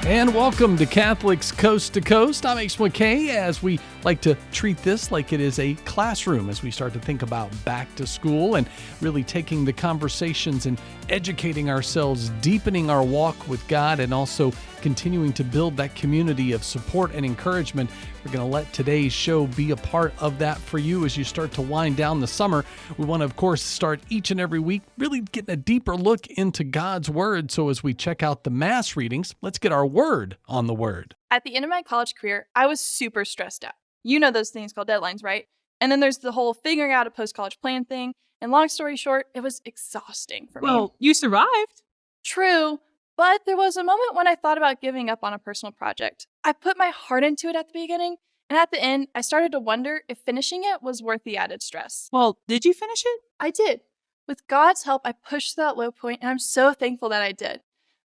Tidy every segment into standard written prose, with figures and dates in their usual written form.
And welcome to Catholics Coast to Coast. I'm Ace McKay, as we like to treat this like it is a classroom as we start to think about back to school and really taking the conversations and educating ourselves, deepening our walk with God, and also continuing to build that community of support and encouragement. We're going to let today's show be a part of that for you as you start to wind down the summer. We want to, of course, start each and every week really getting a deeper look into God's Word. So as we check out the Mass readings, let's get our word on the Word. At the end of my college career, I was super stressed out. You know those things called deadlines, right? And then there's the whole figuring out a post-college plan thing. And long story short, it was exhausting for me. Well, you survived. True, but there was a moment when I thought about giving up on a personal project. I put my heart into it at the beginning, and at the end, I started to wonder if finishing it was worth the added stress. Well, did you finish it? I did. With God's help, I pushed that low point, and I'm so thankful that I did.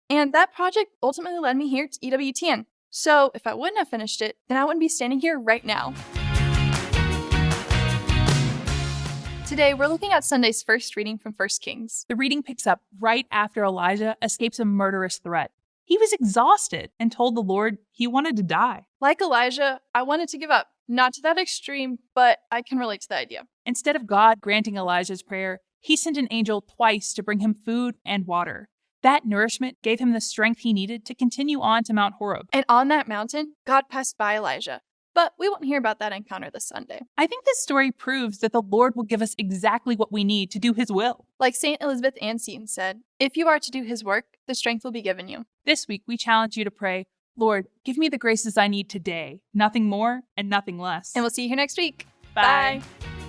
And that project ultimately led me here to EWTN. So if I wouldn't have finished it, then I wouldn't be standing here right now. Today, we're looking at Sunday's first reading from 1 Kings. The reading picks up right after Elijah escapes a murderous threat. He was exhausted and told the Lord he wanted to die. Like Elijah, I wanted to give up. Not to that extreme, but I can relate to the idea. Instead of God granting Elijah's prayer, he sent an angel twice to bring him food and water. That nourishment gave him the strength he needed to continue on to Mount Horeb. And on that mountain, God passed by Elijah. But we won't hear about that encounter this Sunday. I think this story proves that the Lord will give us exactly what we need to do his will. Like St. Elizabeth Ann Seton said, if you are to do his work, the strength will be given you. This week, we challenge you to pray, Lord, give me the graces I need today, nothing more and nothing less. And we'll see you here next week. Bye.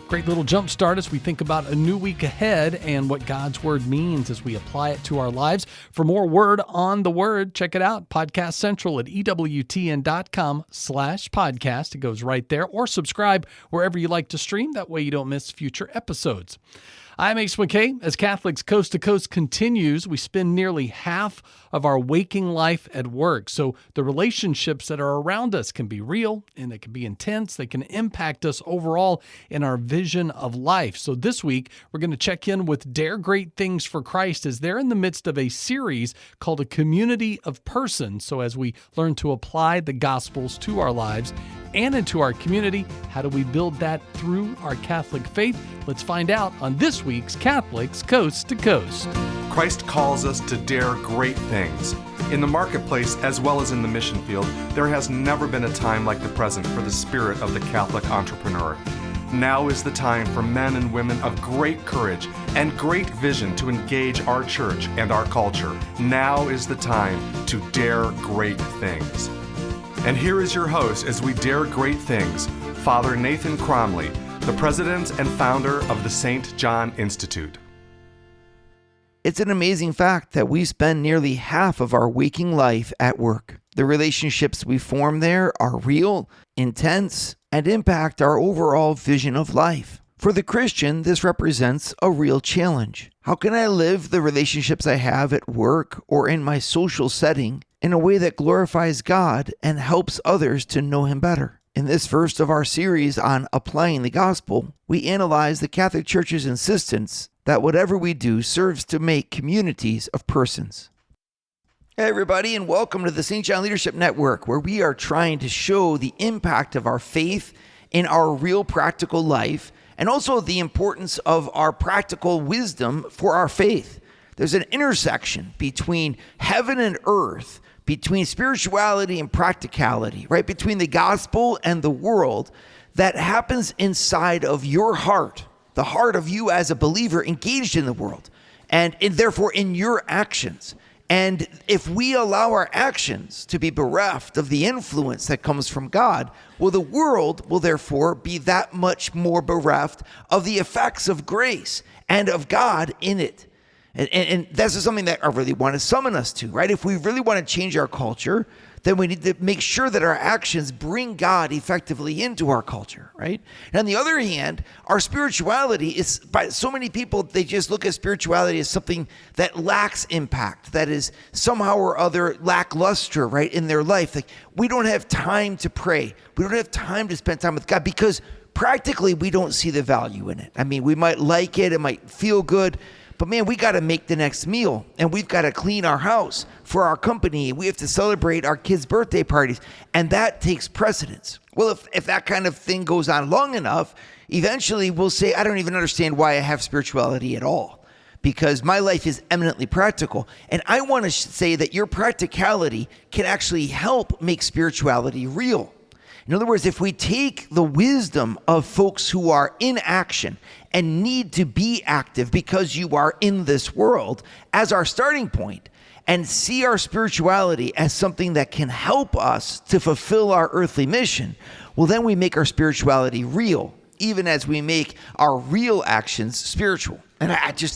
Great little jump start as we think about a new week ahead and what God's Word means as we apply it to our lives. For more Word on the Word, check it out. Podcast Central at EWTN.com/podcast. It goes right there. Or subscribe wherever you like to stream. That way you don't miss future episodes. I'm Ace McKay. As Catholics Coast to Coast continues, we spend nearly half of our waking life at work. So the relationships that are around us can be real and they can be intense. They can impact us overall in our vision of life. So this week, we're going to check in with Dare Great Things for Christ as they're in the midst of a series called A Community of Persons. So as we learn to apply the Gospels to our lives and into our community, how do we build that through our Catholic faith? Let's find out on this week's Catholics Coast to Coast. Christ calls us to dare great things. In the marketplace as well as in the mission field, there has never been a time like the present for the spirit of the Catholic entrepreneur. Now is the time for men and women of great courage and great vision to engage our church and our culture. Now is the time to dare great things. And here is your host as we dare great things, Father Nathan Cromley, the president and founder of the St. John Institute. It's an amazing fact that we spend nearly half of our waking life at work. The relationships we form there are real, intense, and impact our overall vision of life. For the Christian, this represents a real challenge. How can I live the relationships I have at work or in my social setting in a way that glorifies God and helps others to know Him better? In this first of our series on applying the gospel, we analyze the Catholic Church's insistence that whatever we do serves to make communities of persons. Hey everybody, and welcome to the St. John Leadership Network, where we are trying to show the impact of our faith in our real practical life, and also the importance of our practical wisdom for our faith. There's an intersection between heaven and earth, between spirituality and practicality, right? Between the gospel and the world that happens inside of your heart, the heart of you as a believer engaged in the world, and therefore in your actions. And if we allow our actions to be bereft of the influence that comes from God, well, the world will therefore be that much more bereft of the effects of grace and of God in it. And this is something that I really want to summon us to, right? If we really want to change our culture, then we need to make sure that our actions bring God effectively into our culture, right? And on the other hand, our spirituality is, by so many people, they just look at spirituality as something that lacks impact, that is somehow or other lackluster, right, in their life. Like, we don't have time to pray. We don't have time to spend time with God because practically we don't see the value in it. I mean, we might like it, it might feel good, But man, we got to make the next meal, and we've got to clean our house for our company. We have to celebrate our kids' birthday parties, and that takes precedence. Well, if that kind of thing goes on long enough, eventually we'll say, I don't even understand why I have spirituality at all, because my life is eminently practical. And I want to say that your practicality can actually help make spirituality real. In other words, if we take the wisdom of folks who are in action and need to be active because you are in this world as our starting point, and see our spirituality as something that can help us to fulfill our earthly mission, well, then we make our spirituality real, even as we make our real actions spiritual. And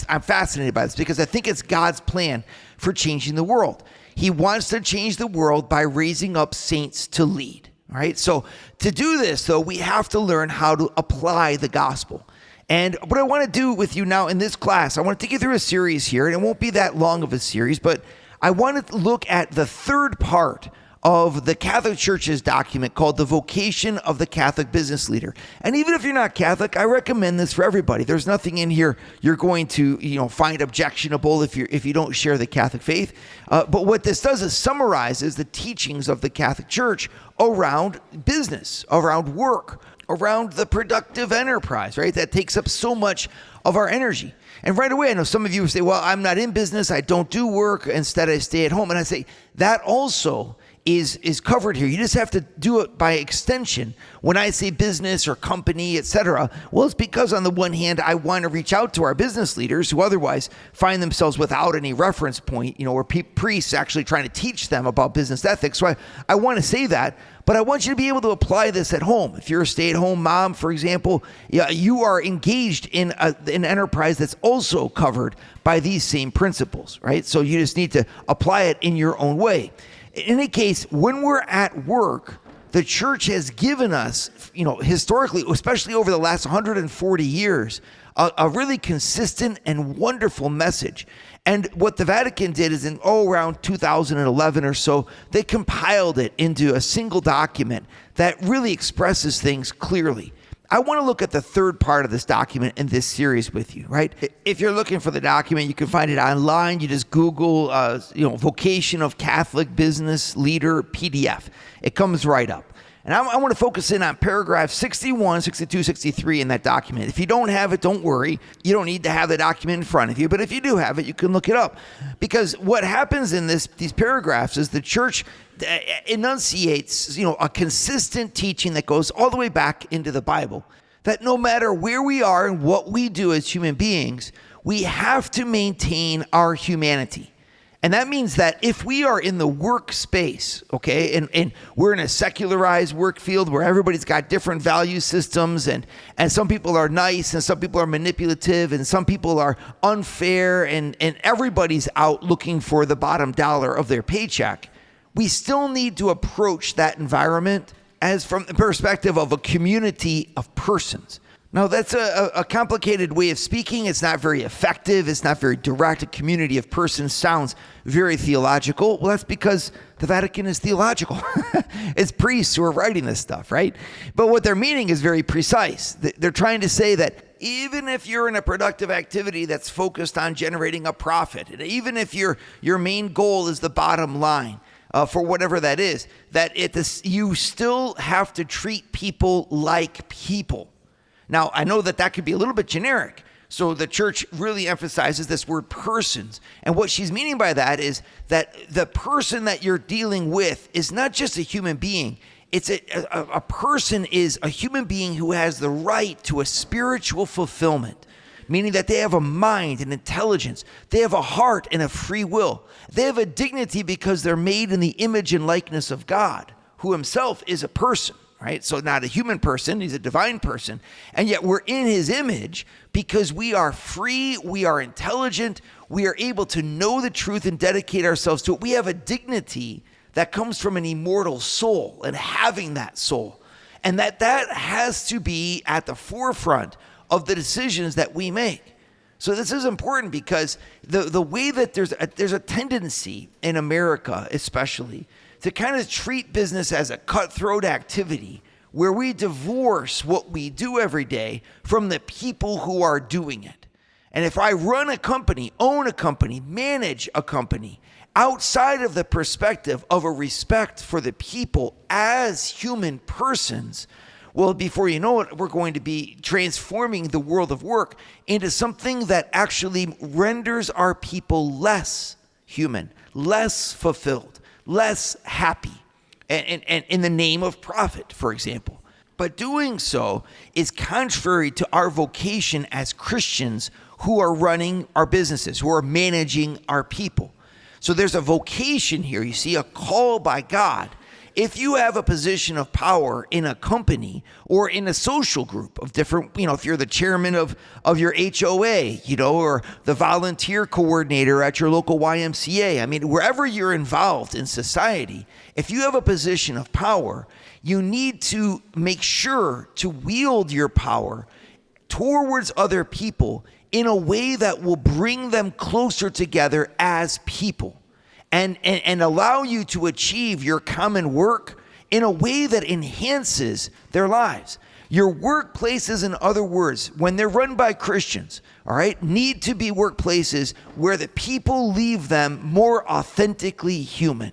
I'm fascinated by this because I think it's God's plan for changing the world. He wants to change the world by raising up saints to lead. All right. So to do this, though, we have to learn how to apply the gospel. And what I want to do with you now in this class, I want to take you through a series here, and it won't be that long of a series, but I want to look at the third part of the Catholic Church's document called The Vocation of the Catholic Business Leader. And even if you're not Catholic, I recommend this for everybody. There's nothing in here you're going to find objectionable if you don't share the Catholic faith. But what this does is summarizes the teachings of the Catholic Church around business, around work, around the productive enterprise, right? That takes up so much of our energy. And right away, I know some of you say, well, I'm not in business, I don't do work, instead I stay at home. And I say, that also is covered here. You just have to do it by extension. When I say business or company, etc., well, it's because on the one hand, I want to reach out to our business leaders who otherwise find themselves without any reference point, or priests actually trying to teach them about business ethics. So I want to say that, but I want you to be able to apply this at home. If you're a stay-at-home mom, for example, you are engaged in an enterprise that's also covered by these same principles, right? So you just need to apply it in your own way. In any case, when we're at work, the church has given us, historically, especially over the last 140 years, a really consistent and wonderful message. And what the Vatican did is around 2011 or so, they compiled it into a single document that really expresses things clearly. I want to look at the third part of this document in this series with you, right? If you're looking for the document, you can find it online. You just Google, Vocation of Catholic Business Leader PDF. It comes right up. And I want to focus in on paragraph 61, 62, 63 in that document. If you don't have it, don't worry. You don't need to have the document in front of you. But if you do have it, you can look it up. Because what happens in these paragraphs is the church enunciates, a consistent teaching that goes all the way back into the Bible, that no matter where we are and what we do as human beings, we have to maintain our humanity. And that means that if we are in the workspace, okay, and we're in a secularized work field where everybody's got different value systems, and some people are nice and some people are manipulative and some people are unfair, and everybody's out looking for the bottom dollar of their paycheck, we still need to approach that environment as from the perspective of a community of persons. Now, that's a complicated way of speaking. It's not very effective. It's not very direct. A community of persons sounds very theological. Well, that's because the Vatican is theological. It's priests who are writing this stuff, right? But what they're meaning is very precise. They're trying to say that even if you're in a productive activity that's focused on generating a profit, and even if your main goal is the bottom line, for whatever that is, you still have to treat people like people. Now, I know that could be a little bit generic. So the church really emphasizes this word persons. And what she's meaning by that is that the person that you're dealing with is not just a human being. It's a person is a human being who has the right to a spiritual fulfillment, meaning that they have a mind and intelligence. They have a heart and a free will. They have a dignity because they're made in the image and likeness of God, who himself is a person. Right? So not a human person, he's a divine person. And yet we're in his image because we are free, we are intelligent, we are able to know the truth and dedicate ourselves to it. We have a dignity that comes from an immortal soul and having that soul. And that has to be at the forefront of the decisions that we make. So this is important because the way that there's a tendency in America especially to kind of treat business as a cutthroat activity where we divorce what we do every day from the people who are doing it. And if I run a company, own a company, manage a company, outside of the perspective of a respect for the people as human persons, well, before you know it, we're going to be transforming the world of work into something that actually renders our people less human, less fulfilled, less happy, and in the name of profit, for example. But doing so is contrary to our vocation as Christians who are running our businesses, who are managing our people. So there's a vocation here, you see, a call by God. If you have a position of power in a company or in a social group of different, if you're the chairman of your HOA, or the volunteer coordinator at your local YMCA, wherever you're involved in society, if you have a position of power, you need to make sure to wield your power towards other people in a way that will bring them closer together as people. And allow you to achieve your common work in a way that enhances their lives. Your workplaces, in other words, when they're run by Christians, all right, need to be workplaces where the people leave them more authentically human.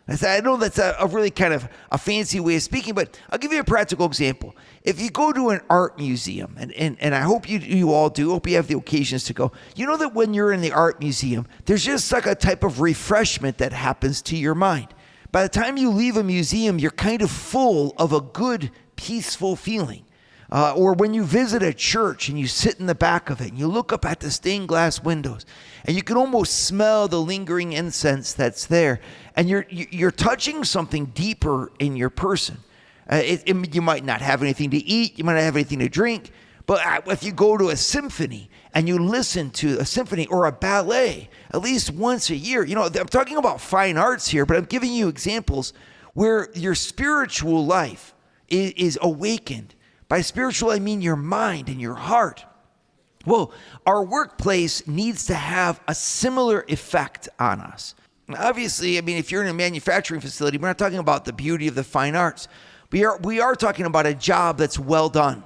I know that's a really kind of a fancy way of speaking, but I'll give you a practical example. If you go to an art museum, and I hope you all do, hope you have the occasions to go, you know that when you're in the art museum, there's just like a type of refreshment that happens to your mind. By the time you leave a museum, you're kind of full of a good, peaceful feeling. Or when you visit a church and you sit in the back of it and you look up at the stained glass windows and you can almost smell the lingering incense that's there, and you're touching something deeper in your person. You might not have anything to eat, you might not have anything to drink, but if you go to a symphony and you listen to a symphony or a ballet at least once a year, I'm talking about fine arts here, but I'm giving you examples where your spiritual life is awakened. By spiritual, I mean your mind and your heart. Well, our workplace needs to have a similar effect on us. Obviously, if you're in a manufacturing facility, we're not talking about the beauty of the fine arts. We are talking about a job that's well done,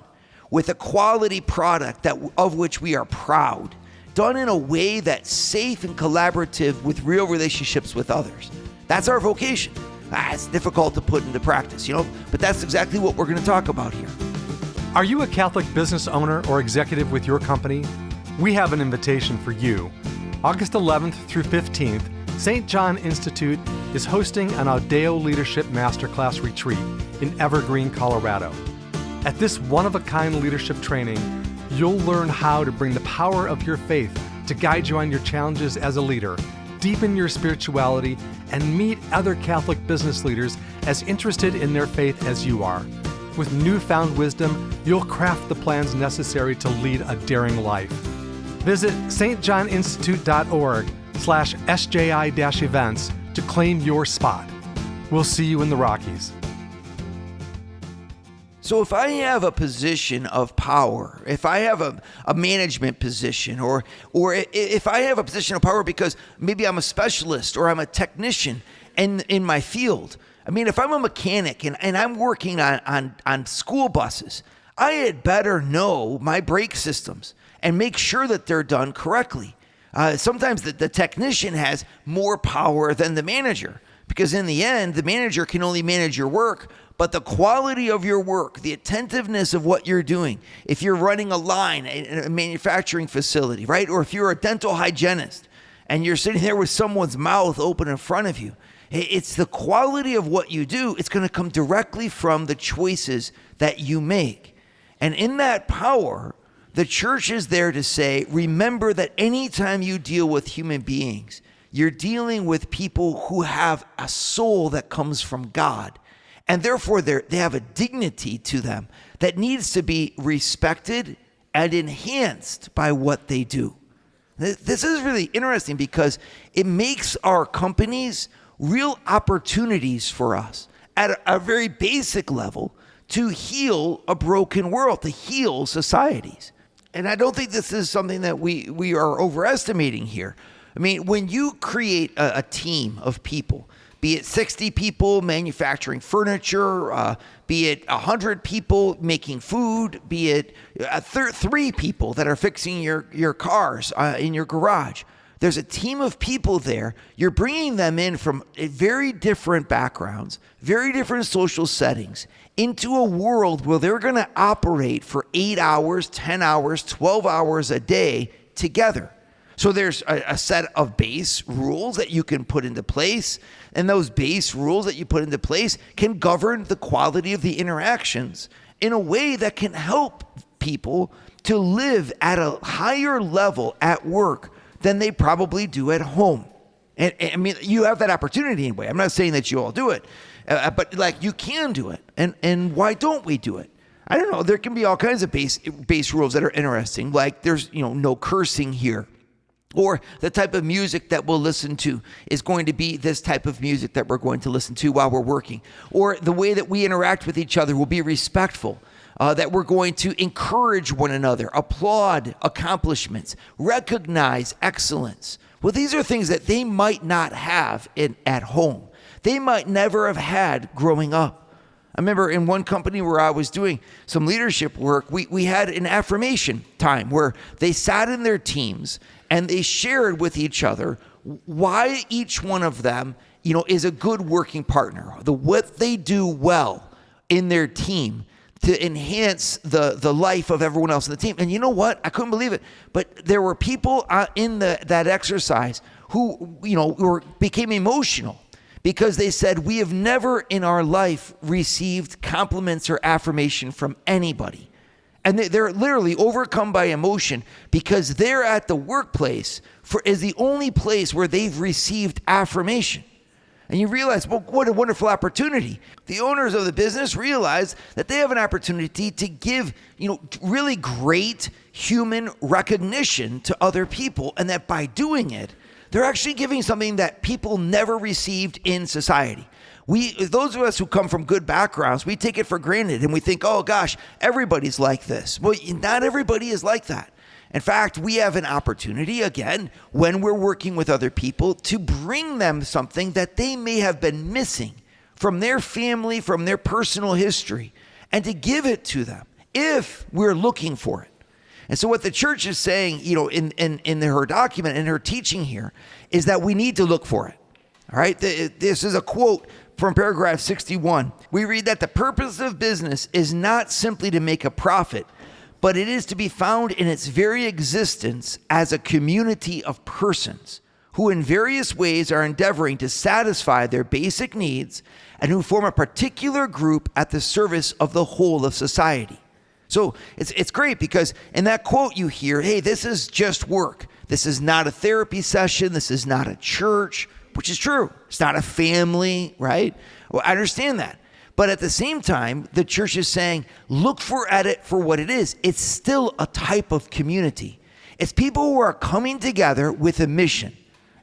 with a quality product of which we are proud, done in a way that's safe and collaborative with real relationships with others. That's our vocation. It's difficult to put into practice, but that's exactly what we're going to talk about here. Are you a Catholic business owner or executive with your company? We have an invitation for you. August 11th through 15th, St. John Institute is hosting an Audeo Leadership Masterclass retreat in Evergreen, Colorado. At this one-of-a-kind leadership training, you'll learn how to bring the power of your faith to guide you on your challenges as a leader, deepen your spirituality, and meet other Catholic business leaders as interested in their faith as you are. With newfound wisdom, you'll craft the plans necessary to lead a daring life. Visit stjohninstitute.org/SJI-events to claim your spot. We'll see you in the Rockies. So if I have a position of power, if I have a management position, or if I have a position of power because maybe I'm a specialist or I'm a technician in my field, if I'm a mechanic and I'm working on school buses, I had better know my brake systems and make sure that they're done correctly. Sometimes the technician has more power than the manager, because in the end, the manager can only manage your work, but the quality of your work, the attentiveness of what you're doing, if you're running a line in a manufacturing facility, right? Or if you're a dental hygienist and you're sitting there with someone's mouth open in front of you, it's the quality of what you do. It's going to come directly from the choices that you make. And in that power, the church is there to say, remember that anytime you deal with human beings, you're dealing with people who have a soul that comes from God. And therefore, they have a dignity to them that needs to be respected and enhanced by what they do. This is really interesting because it makes our companies real opportunities for us at a very basic level to heal a broken world, to heal societies. And I don't think this is something that we are overestimating here. When you create a team of people be it 60 people manufacturing furniture, be it 100 people making food, be it 3 people that are fixing your cars in your garage. There's a team of people there. You're bringing them in from very different backgrounds, very different social settings, into a world where they're going to operate for 8 hours, 10 hours, 12 hours a day together. So there's a set of base rules that you can put into place, and those base rules that you put into place can govern the quality of the interactions in a way that can help people to live at a higher level at work than they probably do at home. And I mean, you have that opportunity anyway. I'm not saying that you all do it, but like you can do it. And why don't we do it? I don't know. There can be all kinds of base rules that are interesting. Like there's, no cursing here. Or the type of music that we'll listen to is going to be this type of music that we're going to listen to while we're working. Or the way that we interact with each other will be respectful. That we're going to encourage one another, applaud accomplishments, recognize excellence. Well, these are things that they might not have at home. They might never have had growing up. I remember in one company where I was doing some leadership work, we had an affirmation time where they sat in their teams and they shared with each other why each one of them, is a good working partner, what they do well in their team to enhance the life of everyone else in the team. And you know what? I couldn't believe it. But there were people in that exercise who, became emotional because they said, we have never in our life received compliments or affirmation from anybody. And they're literally overcome by emotion because they're at the workplace is the only place where they've received affirmation. And you realize, well, what a wonderful opportunity. The owners of the business realize that they have an opportunity to give, really great human recognition to other people. And that by doing it, they're actually giving something that people never received in society. Those of us who come from good backgrounds, we take it for granted and we think, oh gosh, everybody's like this. Well, not everybody is like that. In fact, we have an opportunity, again, when we're working with other people, to bring them something that they may have been missing from their family, from their personal history, and to give it to them if we're looking for it. And so what the church is saying, in her document, in her teaching here, is that we need to look for it. All right? This is a quote from paragraph 61. We read that the purpose of business is not simply to make a profit, but it is to be found in its very existence as a community of persons who in various ways are endeavoring to satisfy their basic needs and who form a particular group at the service of the whole of society. So it's great because in that quote you hear, hey, this is just work. This is not a therapy session. This is not a church, which is true. It's not a family, right? Well, I understand that. But at the same time, the church is saying, look at it for what it is. It's still a type of community. It's people who are coming together with a mission.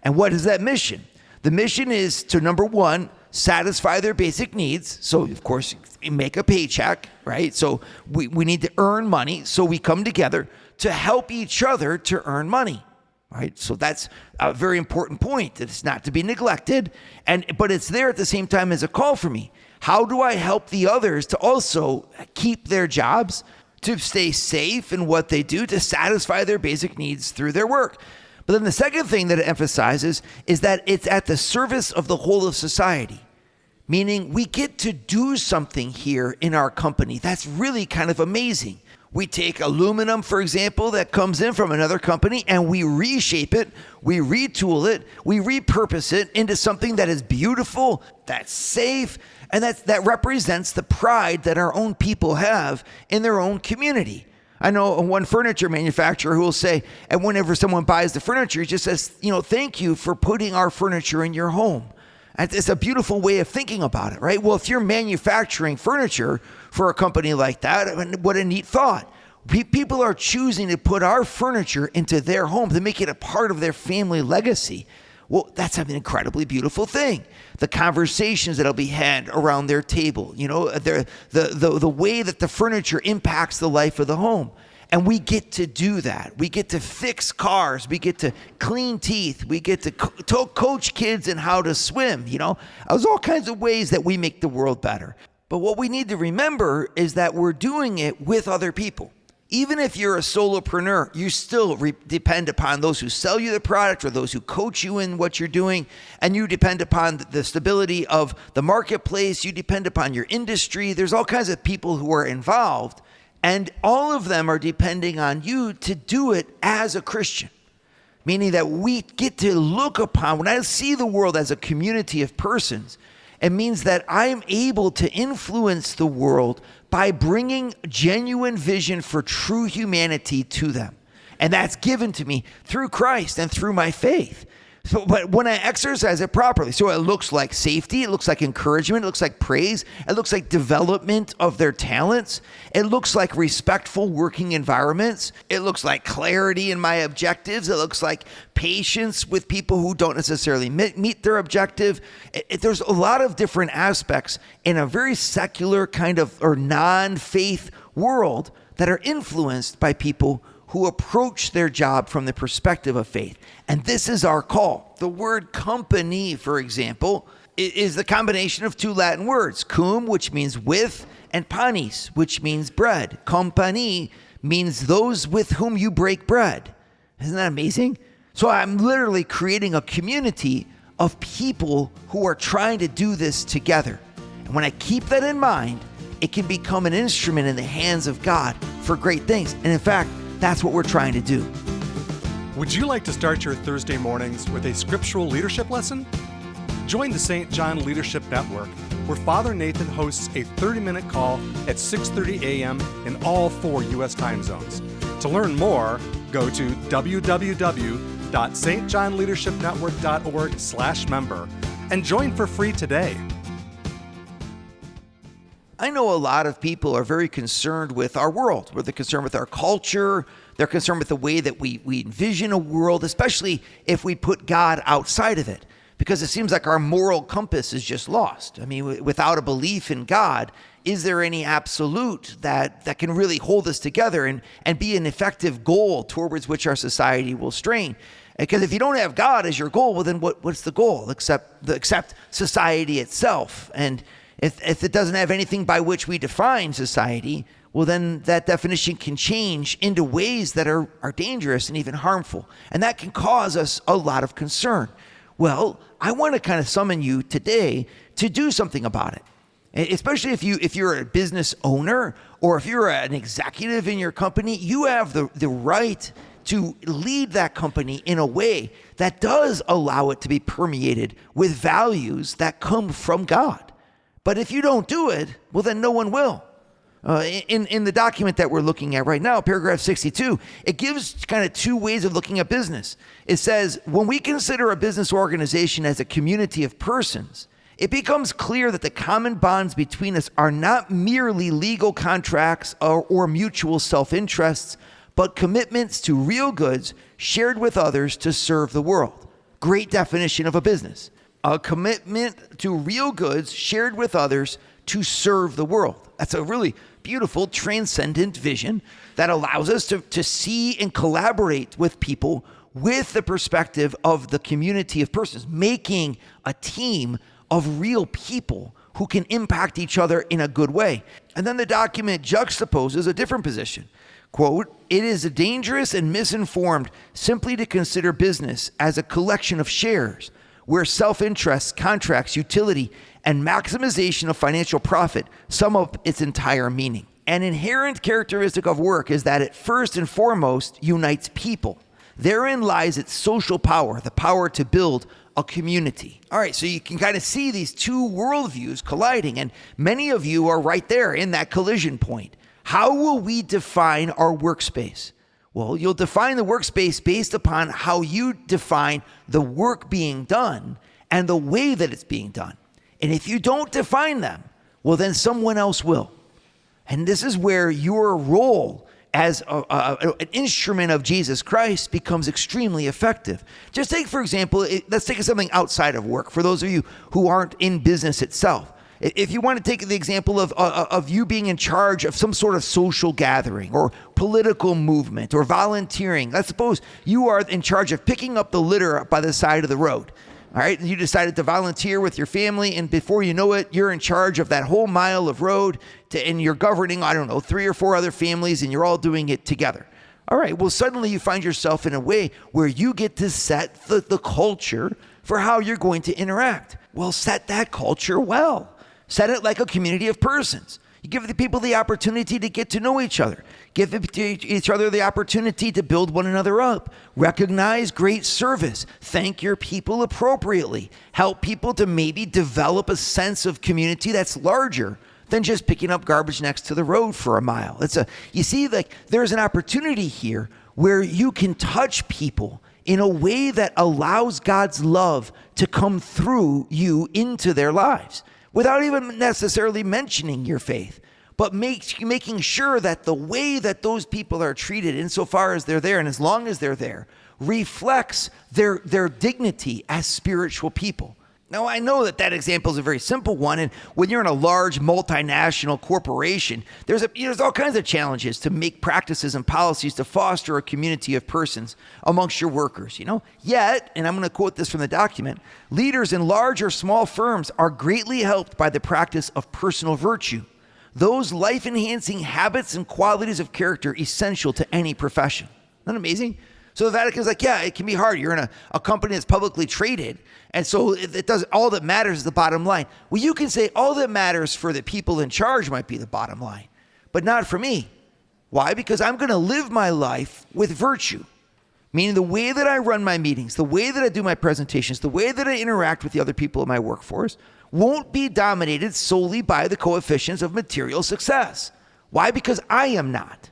And what is that mission? The mission is to, number one, satisfy their basic needs. So, of course, make a paycheck, right? So we need to earn money. So we come together to help each other to earn money, right? So that's a very important point. It's not to be neglected, but it's there at the same time as a call for me. How do I help the others to also keep their jobs, to stay safe in what they do, to satisfy their basic needs through their work? But then the second thing that it emphasizes is that it's at the service of the whole of society, meaning we get to do something here in our company. That's really kind of amazing. We take aluminum, for example, that comes in from another company and we reshape it, we retool it, we repurpose it into something that is beautiful, that's safe, and that represents the pride that our own people have in their own community. I know one furniture manufacturer who will say, and whenever someone buys the furniture, he just says, thank you for putting our furniture in your home. It's a beautiful way of thinking about it, right? Well, if you're manufacturing furniture for a company like that, what a neat thought. People are choosing to put our furniture into their home to make it a part of their family legacy. Well, that's an incredibly beautiful thing. The conversations that'll be had around their table, the way that the furniture impacts the life of the home. And we get to do that. We get to fix cars. We get to clean teeth. We get to coach kids in how to swim. There's all kinds of ways that we make the world better. But what we need to remember is that we're doing it with other people. Even if you're a solopreneur, you still depend upon those who sell you the product or those who coach you in what you're doing. And you depend upon the stability of the marketplace. You depend upon your industry. There's all kinds of people who are involved. And all of them are depending on you to do it as a Christian, meaning that we get to look upon, when I see the world as a community of persons, it means that I'm able to influence the world by bringing genuine vision for true humanity to them. And that's given to me through Christ and through my faith. But when I exercise it properly, so it looks like safety, it looks like encouragement, it looks like praise, it looks like development of their talents, it looks like respectful working environments, it looks like clarity in my objectives, it looks like patience with people who don't necessarily meet their objective. There's a lot of different aspects in a very secular kind of or non-faith world that are influenced by people who approach their job from the perspective of faith. And this is our call. The word company, for example, is the combination of two Latin words, cum, which means with, and panis, which means bread. Company means those with whom you break bread. Isn't that amazing? So I'm literally creating a community of people who are trying to do this together. And when I keep that in mind, it can become an instrument in the hands of God for great things. And in fact, that's what we're trying to do. Would you like to start your Thursday mornings with a scriptural leadership lesson? Join the St. John Leadership Network, where Father Nathan hosts a 30-minute call at 6:30 a.m. in all 4 U.S. time zones. To learn more, go to www.stjohnleadershipnetwork.org/member and join for free today. I know a lot of people are very concerned with our world. They're concerned with our culture. They're concerned with the way that we envision a world, especially if we put God outside of it, because it seems like our moral compass is just lost. I mean, without a belief in God, is there any absolute that can really hold us together and be an effective goal towards which our society will strain? Because if you don't have God as your goal, well, then what's the goal except society itself? And if it doesn't have anything by which we define society, well, then that definition can change into ways that are dangerous and even harmful. And that can cause us a lot of concern. Well, I want to kind of summon you today to do something about it. Especially if you're a business owner or if you're an executive in your company, you have the right to lead that company in a way that does allow it to be permeated with values that come from God. But if you don't do it, well, then no one will. In the document that we're looking at right now, paragraph 62, it gives kind of two ways of looking at business. It says, when we consider a business organization as a community of persons, it becomes clear that the common bonds between us are not merely legal contracts or mutual self-interests, but commitments to real goods shared with others to serve the world. Great definition of a business. A commitment to real goods shared with others to serve the world. That's a really beautiful, transcendent vision that allows us to see and collaborate with people with the perspective of the community of persons, making a team of real people who can impact each other in a good way. And then the document juxtaposes a different position. Quote, "It is dangerous and misinformed simply to consider business as a collection of shares where self-interest, contracts, utility, and maximization of financial profit sum up its entire meaning. An inherent characteristic of work is that it first and foremost unites people. Therein lies its social power, the power to build a community." All right, so you can kind of see these two worldviews colliding, and many of you are right there in that collision point. How will we define our workspace? Well, you'll define the workspace based upon how you define the work being done and the way that it's being done. And if you don't define them, well, then someone else will. And this is where your role as an instrument of Jesus Christ becomes extremely effective. Just take, for example, let's take something outside of work. For those of you who aren't in business itself, If you want to take the example of you being in charge of some sort of social gathering or political movement or volunteering, let's suppose you are in charge of picking up the litter by the side of the road. All right, and you decided to volunteer with your family, and before you know it, you're in charge of that whole mile of road, and you're governing, 3 or 4 other families, and you're all doing it together. All right, well, suddenly you find yourself in a way where you get to set the culture for how you're going to interact. Well, set that culture well. Set it like a community of persons. You give the people the opportunity to get to know each other. Give each other the opportunity to build one another up. Recognize great service. Thank your people appropriately. Help people to maybe develop a sense of community that's larger than just picking up garbage next to the road for a mile. You see, like, there's an opportunity here where you can touch people in a way that allows God's love to come through you into their lives, without even necessarily mentioning your faith, but making sure that the way that those people are treated, insofar as they're there and as long as they're there, reflects their dignity as spiritual people. Now, I know that example is a very simple one, and when you're in a large multinational corporation, there's all kinds of challenges to make practices and policies to foster a community of persons amongst your workers, Yet, and I'm going to quote this from the document, leaders in large or small firms are greatly helped by the practice of personal virtue, those life-enhancing habits and qualities of character essential to any profession. Isn't that amazing? So the Vatican's like, yeah, it can be hard. You're in a company that's publicly traded, and so it does. All that matters is the bottom line. Well, you can say all that matters for the people in charge might be the bottom line, but not for me. Why? Because I'm going to live my life with virtue, meaning the way that I run my meetings, the way that I do my presentations, the way that I interact with the other people in my workforce won't be dominated solely by the coefficients of material success. Why? Because I am not,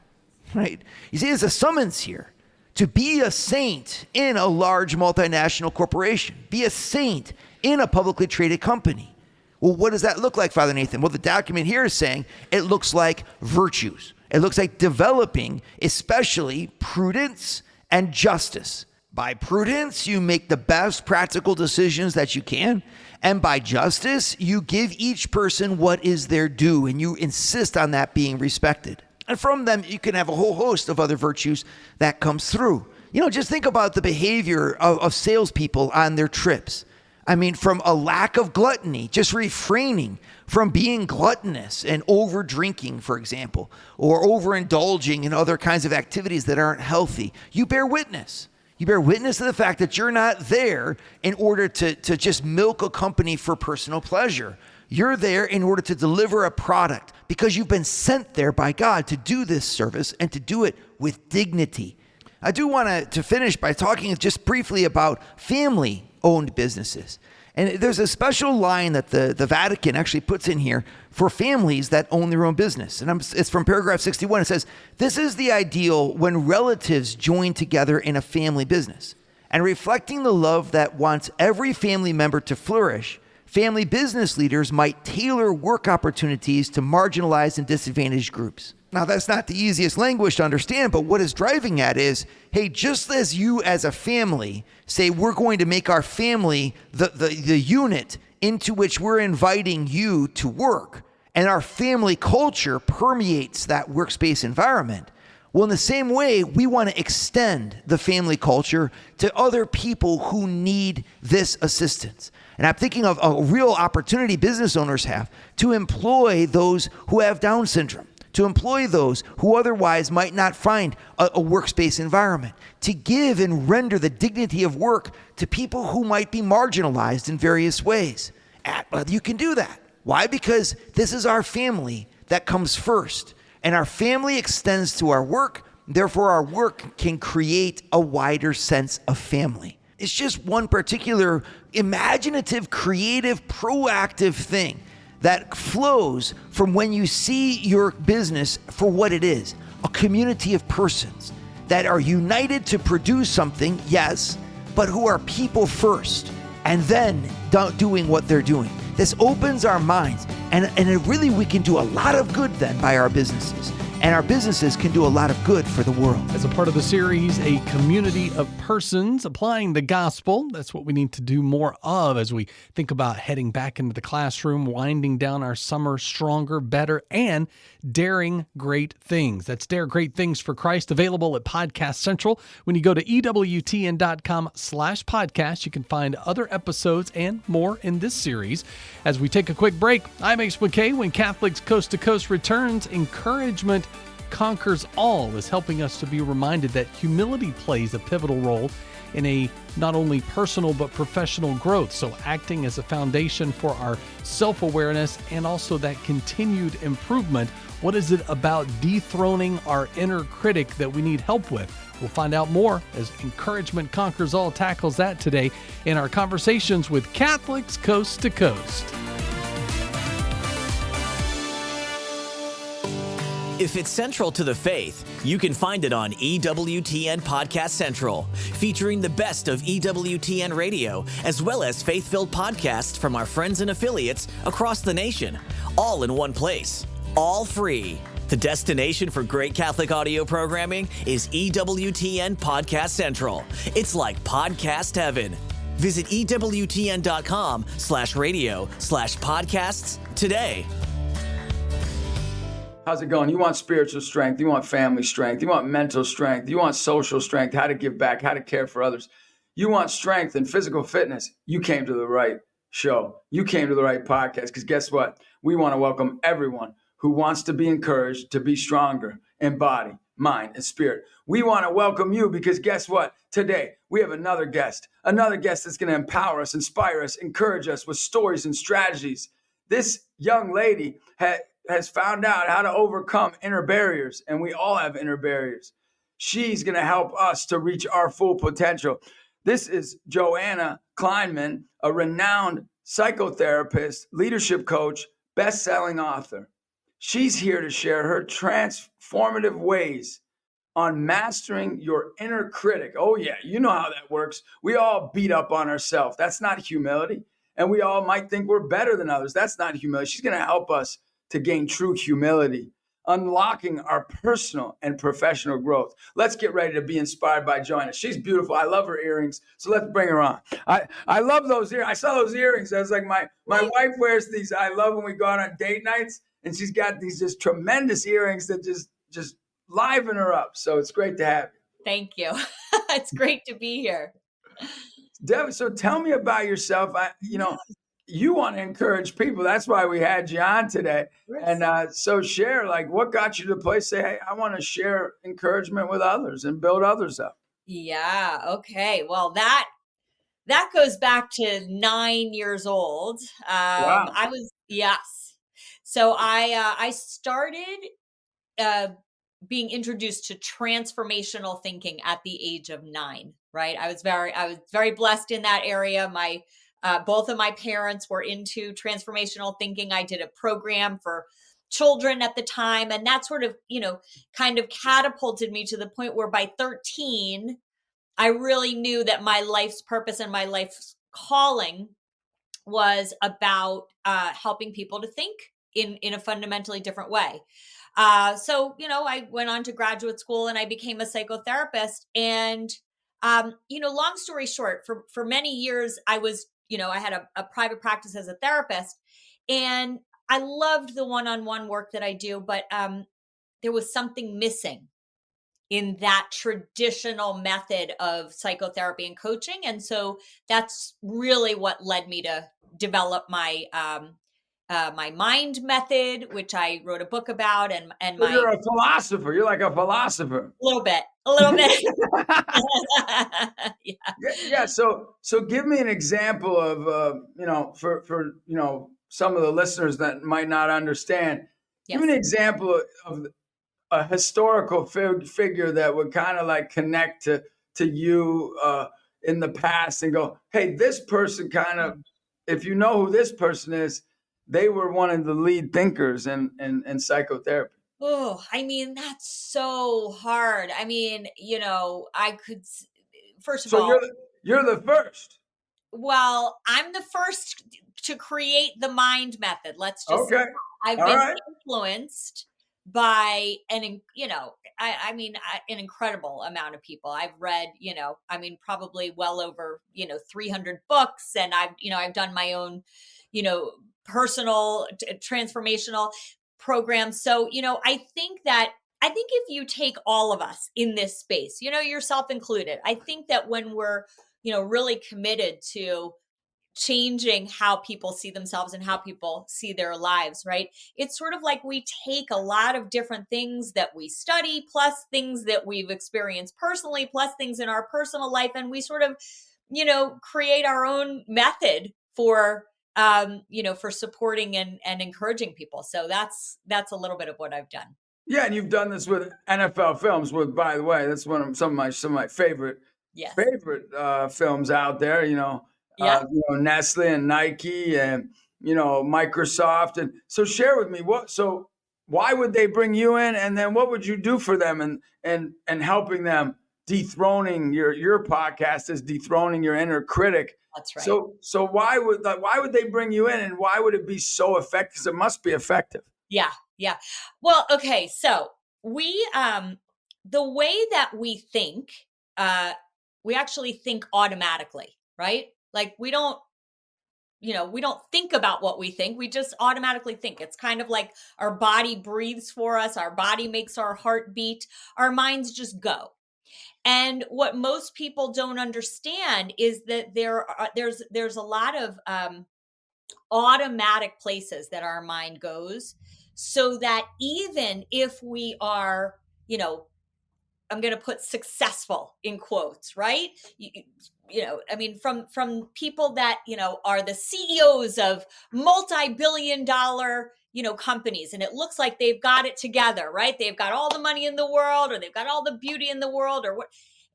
right? You see, there's a summons here to be a saint in a large multinational corporation, be a saint in a publicly traded company. Well, what does that look like, Father Nathan? Well, the document here is saying it looks like virtues. It looks like developing, especially prudence and justice. By prudence, you make the best practical decisions that you can. And by justice, you give each person what is their due, and you insist on that being respected. And from them, you can have a whole host of other virtues that comes through. Just think about the behavior of salespeople on their trips. I mean, from a lack of gluttony, just refraining from being gluttonous and over drinking, for example, or overindulging in other kinds of activities that aren't healthy. You bear witness. You bear witness to the fact that you're not there in order to just milk a company for personal pleasure. You're there in order to deliver a product because you've been sent there by God to do this service and to do it with dignity. I do want to finish by talking just briefly about family-owned businesses. And there's a special line that the Vatican actually puts in here for families that own their own business. And it's from paragraph 61. It says, "This is the ideal when relatives join together in a family business. And reflecting the love that wants every family member to flourish, family business leaders might tailor work opportunities to marginalized and disadvantaged groups." Now, that's not the easiest language to understand, but what it's driving at is, hey, just as you as a family say we're going to make our family the unit into which we're inviting you to work, and our family culture permeates that workspace environment, well, in the same way, we want to extend the family culture to other people who need this assistance. And I'm thinking of a real opportunity business owners have to employ those who have Down syndrome, to employ those who otherwise might not find a workspace environment, to give and render the dignity of work to people who might be marginalized in various ways. You can do that. Why? Because this is our family that comes first, and our family extends to our work. Therefore, our work can create a wider sense of family. It's just one particular imaginative, creative, proactive thing that flows from when you see your business for what it is, a community of persons that are united to produce something, yes, but who are people first, and then doing what they're doing. This opens our minds, and we can do a lot of good then by our businesses and our businesses can do a lot of good for the world. As a part of the series, a community of persons applying the gospel. That's what we need to do more of as we think about heading back into the classroom, winding down our summer stronger, better, and daring great things. That's Dare Great Things for Christ, available at Podcast Central. When you go to EWTN.com/podcast, you can find other episodes and more in this series. As we take a quick break, I'm Ace McKay. When Catholics Coast to Coast returns, encouragement conquers all is helping us to be reminded that humility plays a pivotal role in a not only personal but professional growth. So acting as a foundation for our self-awareness and also that continued improvement. What is it about dethroning our inner critic that we need help with? We'll find out more as Encouragement Conquers All tackles that today in our conversations with Catholics Coast to Coast. If it's central to the faith, you can find it on EWTN Podcast Central, featuring the best of EWTN radio, as well as faith-filled podcasts from our friends and affiliates across the nation, all in one place, all free. The destination for great Catholic audio programming is EWTN Podcast Central. It's like podcast heaven. Visit EWTN.com/radio/podcasts today. How's it going? You want spiritual strength, you want family strength, you want mental strength, you want social strength, how to give back, how to care for others. You want strength and physical fitness. You came to the right show. You came to the right podcast, because guess what? We want to welcome everyone who wants to be encouraged to be stronger in body, mind, and spirit. We want to welcome you because guess what? Today, we have another guest that's going to empower us, inspire us, encourage us with stories and strategies. This young lady has found out how to overcome inner barriers, and we all have inner barriers. She's going to help us to reach our full potential. This is Joanna Kleinman, a renowned psychotherapist, leadership coach, best-selling author. She's here to share her transformative ways on mastering your inner critic. Oh yeah, you know how that works. We all beat up on ourselves. That's not humility. And we all might think we're better than others. That's not humility. She's going to help us to gain true humility, unlocking our personal and professional growth. Let's get ready to be inspired by Joanna. She's beautiful. I love her earrings. So let's bring her on. I love those earrings. I saw those earrings. I was like, my wife wears these. I love when we go out on date nights, and she's got these just tremendous earrings that just liven her up. So it's great to have you. Thank you. It's great to be here. Deb, so tell me about yourself. You want to encourage people. That's why we had you on today. And so share, like, what got you to the place, say, hey, I want to share encouragement with others and build others up. Yeah. Okay. Well, that goes back to 9 years old. Wow. Yes. So I started being introduced to transformational thinking at the age of 9, right? I was very blessed in that area. Both of my parents were into transformational thinking. I did a program for children at the time, and that sort of, kind of catapulted me to the point where by 13, I really knew that my life's purpose and my life's calling was about helping people to think in a fundamentally different way. So, I went on to graduate school and I became a psychotherapist. And, long story short, for many years, I was I had a private practice as a therapist, and I loved the one-on-one work that I do, but there was something missing in that traditional method of psychotherapy and coaching. And so that's really what led me to develop my my mind method, which I wrote a book about, and So you're a philosopher. You're like a philosopher. A little bit. Yeah. So give me an example of, for some of the listeners that might not understand, Yes. give me an example of a historical figure that would kind of like connect to you in the past and go, hey, this person kind of, if you know who this person is, they were one of the lead thinkers in psychotherapy. Oh, that's so hard. I could, first of all. So you're the first. Well, I'm the first to create the mind method. Let's just Okay. I've All been right. influenced by an incredible amount of people. I've read, probably well over, 300 books, and I've done my own, personal transformational programs. So, I think if you take all of us in this space, yourself included, I think that when we're, really committed to changing how people see themselves and how people see their lives, right? It's sort of like we take a lot of different things that we study, plus things that we've experienced personally, plus things in our personal life, and we sort of, create our own method for, for supporting and encouraging people. So that's a little bit of what I've done. Yeah, and you've done this with NFL films. With, by the way, that's some of my favorite films out there. Nestle and Nike and Microsoft. And so, share with me why would they bring you in, and then what would you do for them, and helping them dethroning your podcast is dethroning your inner critic. That's right. So why would they bring you in, and why would it be so effective? Because it must be effective. Yeah. Yeah. Well, okay. So we, the way that we think, we actually think automatically, right? Like we don't think about what we think. We just automatically think. It's kind of like our body breathes for us. Our body makes our heart beat. Our minds just go. And what most people don't understand is that there's a lot of automatic places that our mind goes, so that even if we are, I'm going to put successful in quotes, right? From people that, are the CEOs of multi-billion-dollar, companies, and it looks like they've got it together, right? They've got all the money in the world, or they've got all the beauty in the world, or what,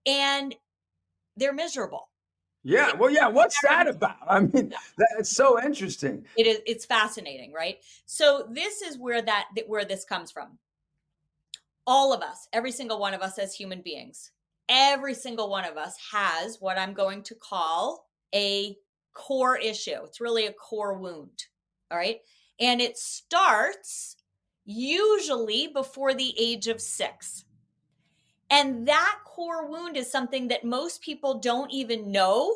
and they're miserable. Yeah. Well, yeah. What's that about? I mean, it's so interesting. It is. It's fascinating, right? So this is where this comes from. All of us, every single one of us as human beings, every single one of us has what I'm going to call a core issue. It's really a core wound. All right. And it starts usually before the age of 6. And that core wound is something that most people don't even know,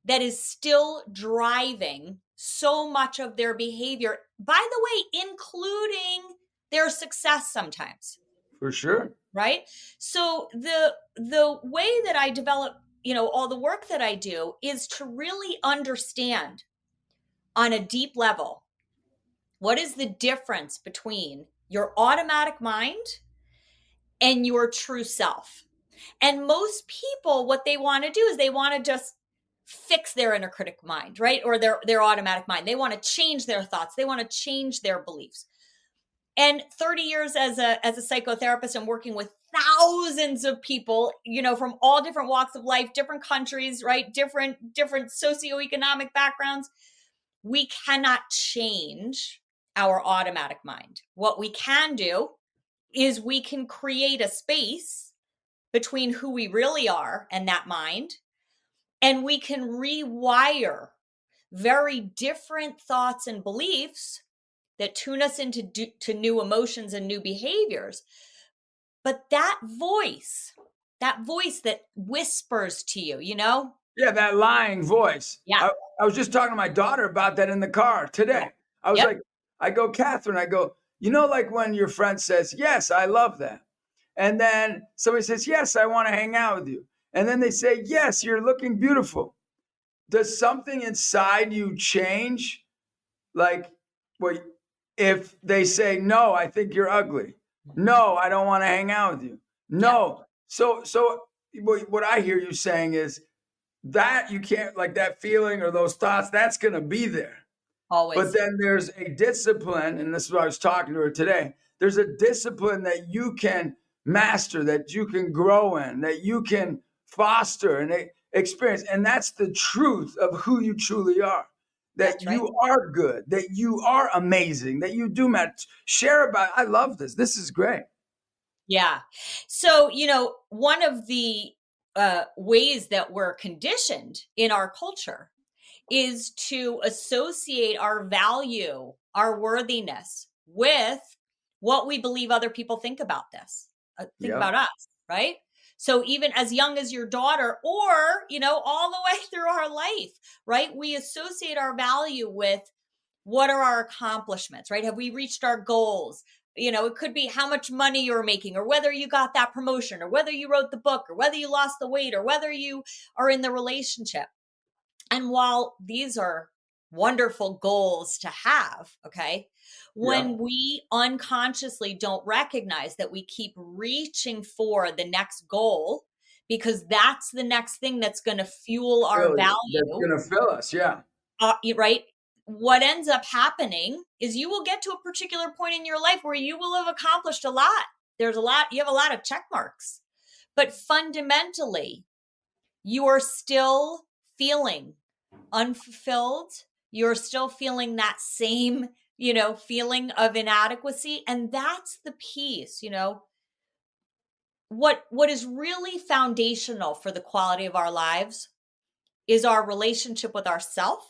that is still driving so much of their behavior, by the way, including their success sometimes. For sure. Right? So the way that I develop, all the work that I do is to really understand on a deep level, what is the difference between your automatic mind and your true self? And most people, what they want to do is they want to just fix their inner critic mind, right? Or their automatic mind. They want to change their thoughts. They want to change their beliefs. And 30 years as a psychotherapist and working with thousands of people, from all different walks of life, different countries, right? Different socioeconomic backgrounds. We cannot change our automatic mind. What we can do is we can create a space between who we really are and that mind, and we can rewire very different thoughts and beliefs that tune us into new emotions and new behaviors. But that voice that whispers to you, Yeah, that lying voice. Yeah. I was just talking to my daughter about that in the car today. I was like, I go, Catherine, like when your friend says, yes, I love that. And then somebody says, yes, I want to hang out with you. And then they say, yes, you're looking beautiful. Does something inside you change? Like, well, if they say, no, I think you're ugly. No, I don't want to hang out with you. No. So what I hear you saying is that you can't, like that feeling or those thoughts, that's going to be there. Always. But then there's a discipline, and this is what I was talking to her today. There's a discipline that you can master, that you can grow in, that you can foster and experience. And that's the truth of who you truly are. That you are good, that you are amazing, that you do matter. Share about, I love this. This is great. Yeah. So, one of the ways that we're conditioned in our culture is to associate our value, our worthiness with what we believe other people think about this, think Yeah. about us, right? So even as young as your daughter, or, all the way through our life, right? We associate our value with what are our accomplishments, right? Have we reached our goals? It could be how much money you're making, or whether you got that promotion, or whether you wrote the book, or whether you lost the weight, or whether you are in the relationship. And while these are wonderful goals to have, okay, when we unconsciously don't recognize that we keep reaching for the next goal, because that's the next thing that's going to fuel our value. That's going to fill us. Yeah. Right? What ends up happening is you will get to a particular point in your life where you will have accomplished a lot. You have a lot of check marks, but fundamentally, you are still feeling unfulfilled. You're still feeling that same, feeling of inadequacy. And that's the piece, what is really foundational for the quality of our lives is our relationship with ourselves,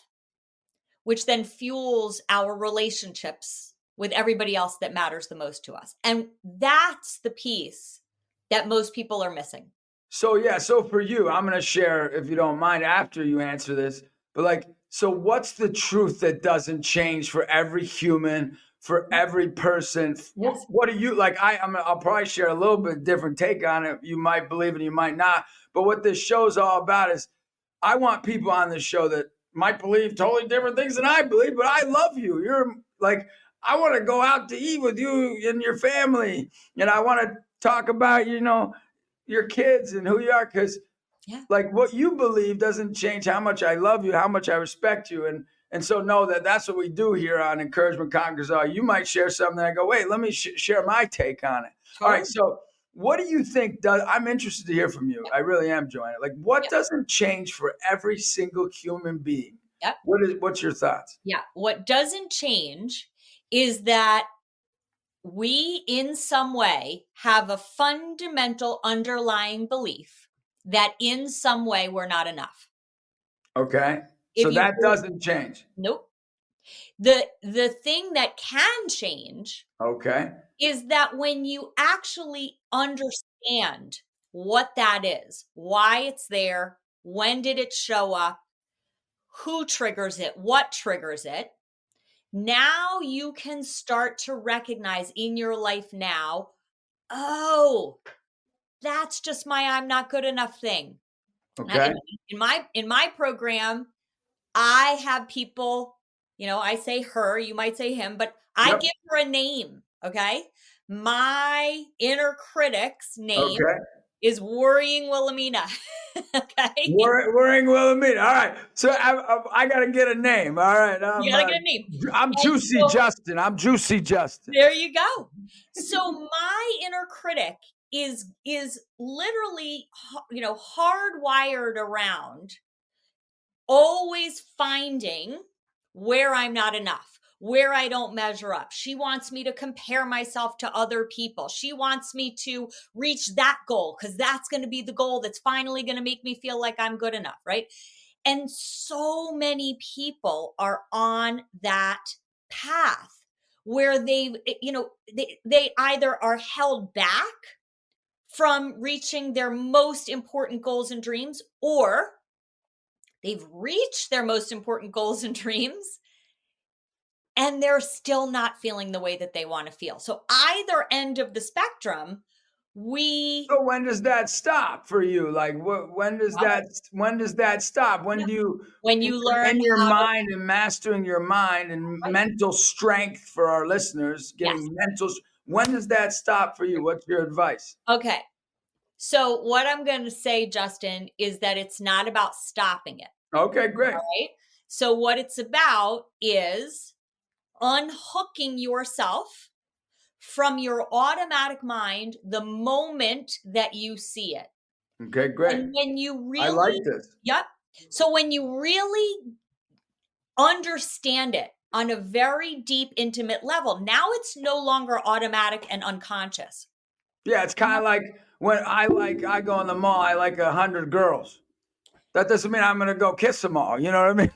which then fuels our relationships with everybody else that matters the most to us. And that's the piece that most people are missing. So for you, I'm going to share, if you don't mind, after you answer this, but so what's the truth that doesn't change for every human, for every person? Yes. What do you I'll probably share a little bit different take on it. You might believe it, you might not. But what this show's all about is I want people on this show that might believe totally different things than I believe, but I love you. You're I want to go out to eat with you and your family. And I want to talk about, your kids and who you are. Because what you believe doesn't change how much I love you, how much I respect you. And so know that that's what we do here on Encouragement Conquers All. You might share something and I go, wait, let me share my take on it. Sure. All right. So what do you think I'm interested to hear from you. I really am, Joanna. What doesn't change for every single human being? Yep. What's your thoughts? Yeah. What doesn't change is that we in some way have a fundamental underlying belief that in some way we're not enough. Okay. So that doesn't change. Nope. The thing that can change is that when you actually understand what that is, why it's there, when did it show up, who triggers it, what triggers it, now you can start to recognize in your life now, oh, that's just my I'm not good enough thing. Okay. In my program, I have people, I say her, you might say him, but I give her a name. Okay. My inner critic's name is Worrying Wilhelmina. Okay. Worrying Wilhelmina. All right. So I got to get a name. All right. You got to get a name. I'm Juicy Justin. I'm Juicy Justin. There you go. So my inner critic is literally, hardwired around always finding where I'm not enough, where I don't measure up. She wants me to compare myself to other people. She wants me to reach that goal because that's going to be the goal that's finally going to make me feel like I'm good enough, right? And so many people are on that path where they either are held back from reaching their most important goals and dreams, or they've reached their most important goals and dreams and they're still not feeling the way that they want to feel. So either end of the spectrum, So when does that stop for you? When does that stop? When you learn in your mind and mastering your mind and mental strength for our listeners, when does that stop for you? What's your advice? Okay. So what I'm going to say, Justin, is that it's not about stopping it. Okay, great. All right. So what it's about is unhooking yourself from your automatic mind the moment that you see it. Okay, great. And when you really, I like this. Yep. So when you really understand it on a very deep, intimate level, now it's no longer automatic and unconscious. Yeah, it's kind of like when I go in the mall, I like 100 girls. That doesn't mean I'm going to go kiss them all. You know what I mean?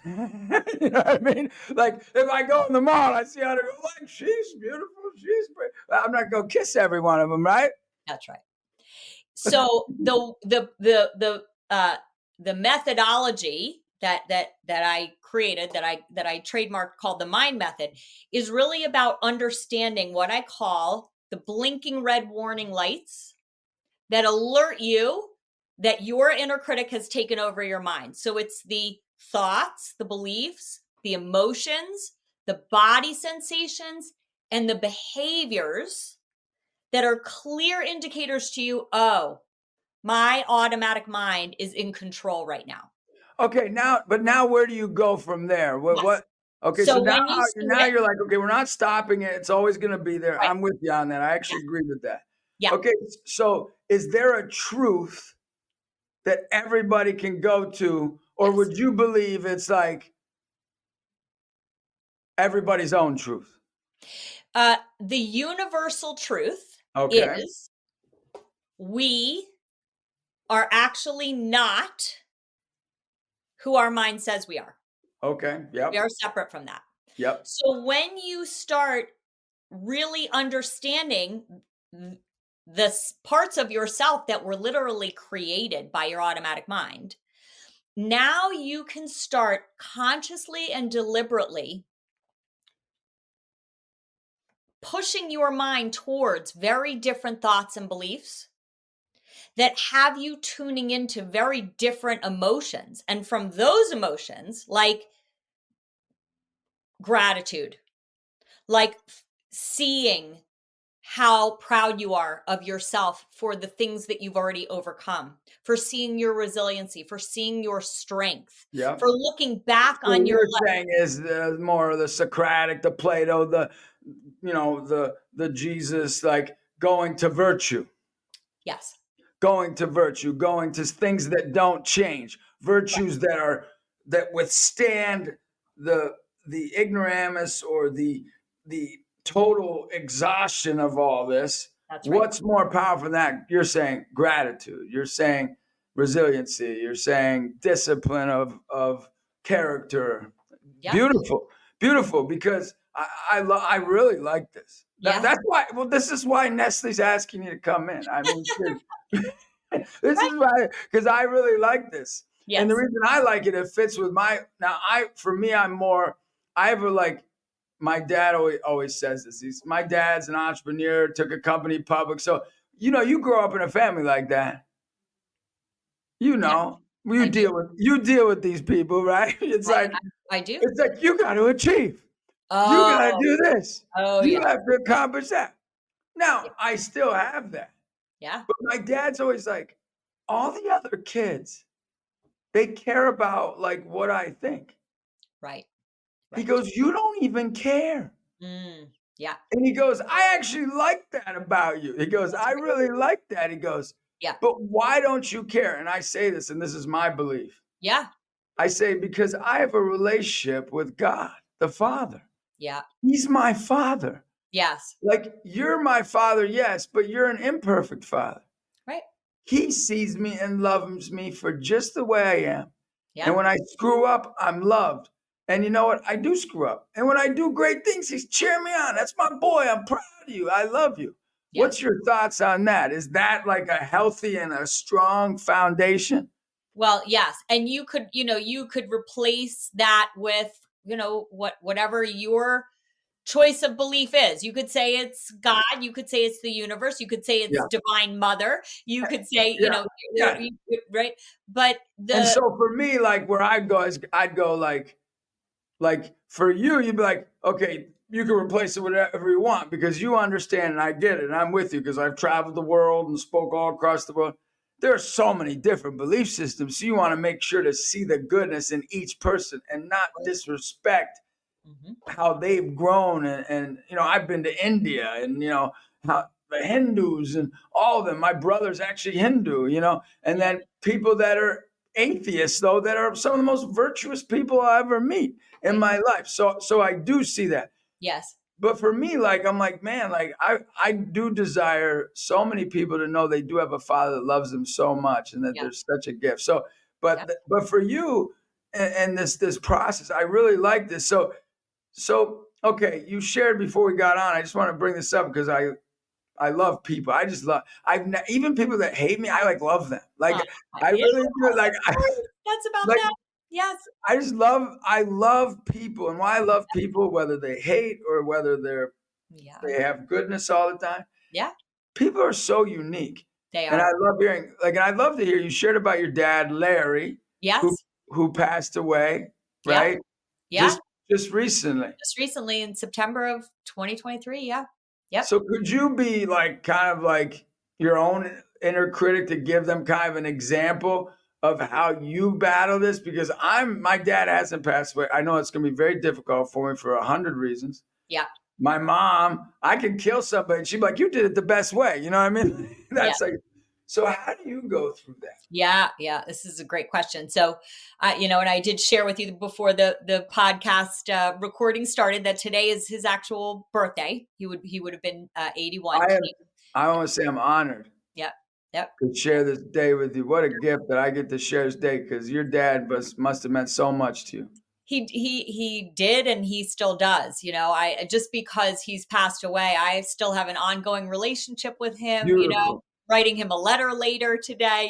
You know what I mean? Like if I go in the mall, I see 100 girls, she's beautiful, I'm not going to kiss every one of them, right? That's right. So the methodology that I created, that I trademarked, called the MIND method, is really about understanding what I call the blinking red warning lights that alert you that your inner critic has taken over your mind. So it's the thoughts, the beliefs, the emotions, the body sensations, and the behaviors that are clear indicators to you, oh, my automatic mind is in control right now. Okay, now where do you go from there? Yes. What? Okay, So so now when you you're like, okay, we're not stopping it. It's always going to be there. Right. I'm with you on that. I actually agree with that. Yeah. Okay, so is there a truth that everybody can go to, or Yes. would you believe it's like everybody's own truth? The universal truth Okay. is we are actually not who our mind says we are. Okay. Yep. We are separate from that. Yep. So when you start really understanding the parts of yourself that were literally created by your automatic mind, now you can start consciously and deliberately pushing your mind towards very different thoughts and beliefs that have you tuning into very different emotions. And from those emotions, like gratitude, like seeing how proud you are of yourself for the things that you've already overcome, for seeing your resiliency, for seeing your strength, Yeah. for looking back So on your you're life. saying is more of the Socratic, the Plato, the Jesus, like going to virtue. Yes. Going to virtue, going to things that don't change, virtues that withstand the ignoramus or the total exhaustion of all this. That's right. What's more powerful than that? You're saying gratitude. You're saying resiliency. You're saying discipline of character. Yeah. Beautiful. Because I really like this. Yeah. That's why. Well, this is why Nestle's asking you to come in. I mean, this is why, because I really like this. Yes. And the reason I like it, it fits with my. Now, I have like. My dad always says this. My dad's an entrepreneur, took a company public. So, you grow up in a family like that. You deal with these people, right? It's like I do. It's like you got to achieve. Oh, You got to do this. Oh, You yeah. have to accomplish that. Now, I still have that. Yeah. But my dad's always like, all the other kids, they care about like what I think. Right. He goes, you don't even care. Yeah. And he goes, I actually like that about you. He goes, I really like that. He goes, Yeah. but why don't you care? And I say this, and this is my belief. Yeah. I say, because I have a relationship with God, the Father. Yeah. He's my Father. Yes. Like, you're my Father, yes, but you're an imperfect Father. Right. He sees me and loves me for just the way I am. Yeah. And when I screw up, I'm loved. And you know what? I do screw up. And when I do great things, he's cheering me on. That's my boy. I'm proud of you. I love you. Yeah. What's your thoughts on that? Is that like a healthy and a strong foundation? Well, yes. And you could replace that with, whatever your choice of belief is. You could say it's God. You could say it's the universe. You could say it's Divine Mother. You could say, right. But and so for me, like where I'd go like for you, you'd be like, okay, you can replace it with whatever you want because you understand and I get it. And I'm with you because I've traveled the world and spoke all across the world. There are so many different belief systems. So you want to make sure to see the goodness in each person and not disrespect how they've grown. And I've been to India and, how the Hindus and all of them. My brother's actually Hindu, and then people that are atheists, though, that are some of the most virtuous people I ever meet in my life. So I do see that. Yes. But for me, like, I'm like, man, like I do desire so many people to know they do have a Father that loves them so much and that there's such a gift. So, but for you and this process, I really like this. So okay, you shared before we got on. I just want to bring this up because I love people. I just love. Even people that hate me, I like love them. Like I Yeah, really do. Like of course. That's about like that. Yes. I just love. I love people, and why I love people, whether they hate or whether Yeah. they have goodness all the time. Yeah. People are so unique, They and are. I love hearing. Like, and I'd love to hear you shared about your dad, Larry, who Yes. who passed away, Yeah. right? Yeah. Just recently. Just recently in September of 2023. Yeah. Yep. So could you be like kind of like your own inner critic to give them kind of an example of how you battle this? Because my dad hasn't passed away. I know it's going to be very difficult for me for 100 reasons. Yeah. My mom, I could kill somebody and she'd be like, you did it the best way. You know what I mean? Yeah. That's like, so how do you go through that? Yeah, yeah, this is a great question. So, and I did share with you before the podcast recording started that today is his actual birthday. He would have been 81. I want to say I'm honored. Yep, yep. To share this day with you. What a gift that I get to share this day because your dad must have meant so much to you. He did, and he still does. I just because he's passed away, I still have an ongoing relationship with him. Beautiful. Writing him a letter later today.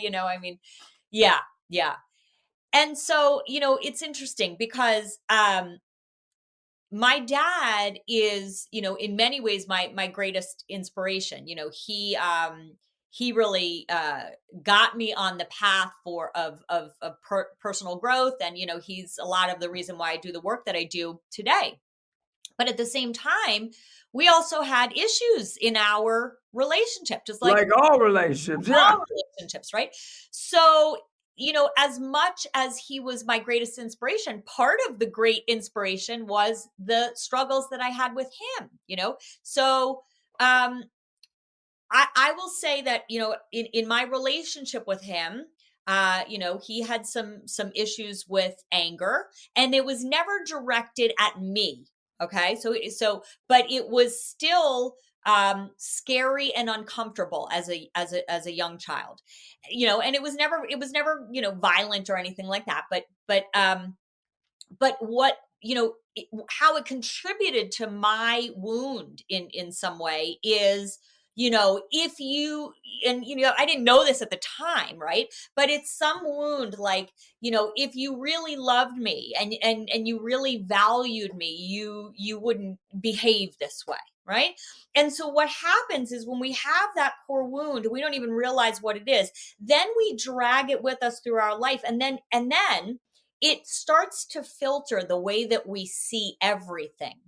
Yeah, yeah. And so, it's interesting because my dad is, in many ways my greatest inspiration. He really got me on the path of personal growth, and he's a lot of the reason why I do the work that I do today. But at the same time, we also had issues in our relationship, just like all relationships, yeah. all relationships, right? So, as much as he was my greatest inspiration, part of the great inspiration was the struggles that I had with him, So, I will say that, in my relationship with him, he had some issues with anger, and it was never directed at me. Okay. But it was still scary and uncomfortable as a young child, and it was never, violent or anything like that. But what, how it contributed to my wound in some way is, if you, and, I didn't know this at the time, right? But it's some wound, like, if you really loved me and you really valued me, you wouldn't behave this way. Right. And so what happens is when we have that core wound, we don't even realize what it is. Then we drag it with us through our life. And then it starts to filter the way that we see everything.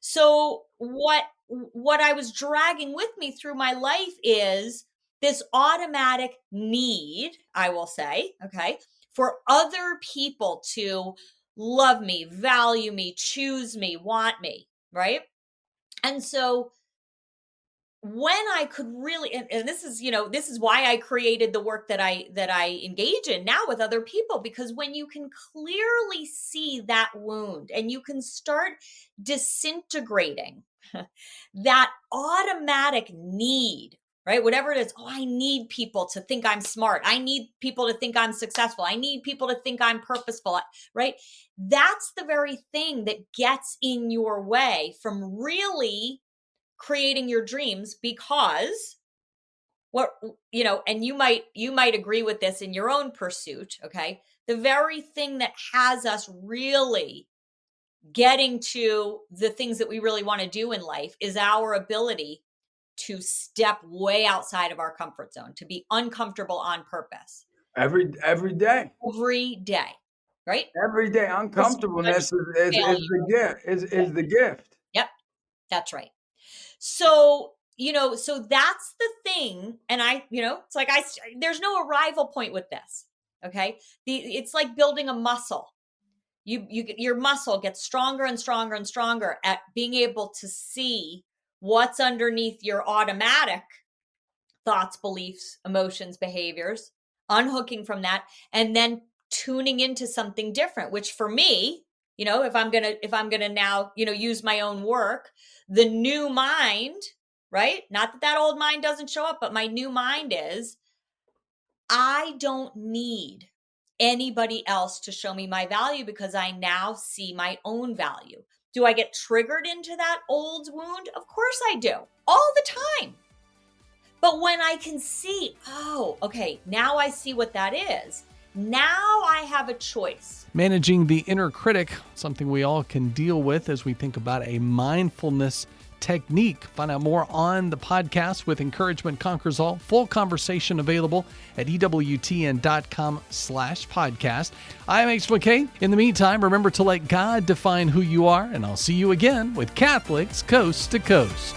So what I was dragging with me through my life is this automatic need, I will say, okay, for other people to love me, value me, choose me, want me, right? And so when I could really, and this is why I created the work that I engage in now with other people, because when you can clearly see that wound and you can start disintegrating that automatic need, right? Whatever it is, I need people to think I'm smart. I need people to think I'm successful. I need people to think I'm purposeful, right? That's the very thing that gets in your way from really creating your dreams, because and you might agree with this in your own pursuit, okay? The very thing that has us really getting to the things that we really want to do in life is our ability to step way outside of our comfort zone, to be uncomfortable on purpose. Every day. Every day, right? Every day. Uncomfortableness is the gift. Is the gift. Yep. That's right. So, so that's the thing. And it's like, there's no arrival point with this. Okay. It's like building a muscle. Your muscle gets stronger and stronger and stronger at being able to see what's underneath your automatic thoughts, beliefs, emotions, behaviors, unhooking from that, and then tuning into something different, which for me, if I'm going to now, use my own work, the new mind, right? Not that old mind doesn't show up, but my new mind is, I don't need anybody else to show me my value, because I now see my own value. Do I get triggered into that old wound? Of course I do, all the time. But when I can see, oh, okay, now I see what that is. Now I have a choice. Managing the inner critic, something we all can deal with as we think about a mindfulness technique. Find out more on the podcast with Encouragement Conquers All. Full conversation available at EWTN.com/podcast. I'm Ace McKay. In the meantime, remember to let God define who you are, and I'll see you again with Catholics Coast to Coast.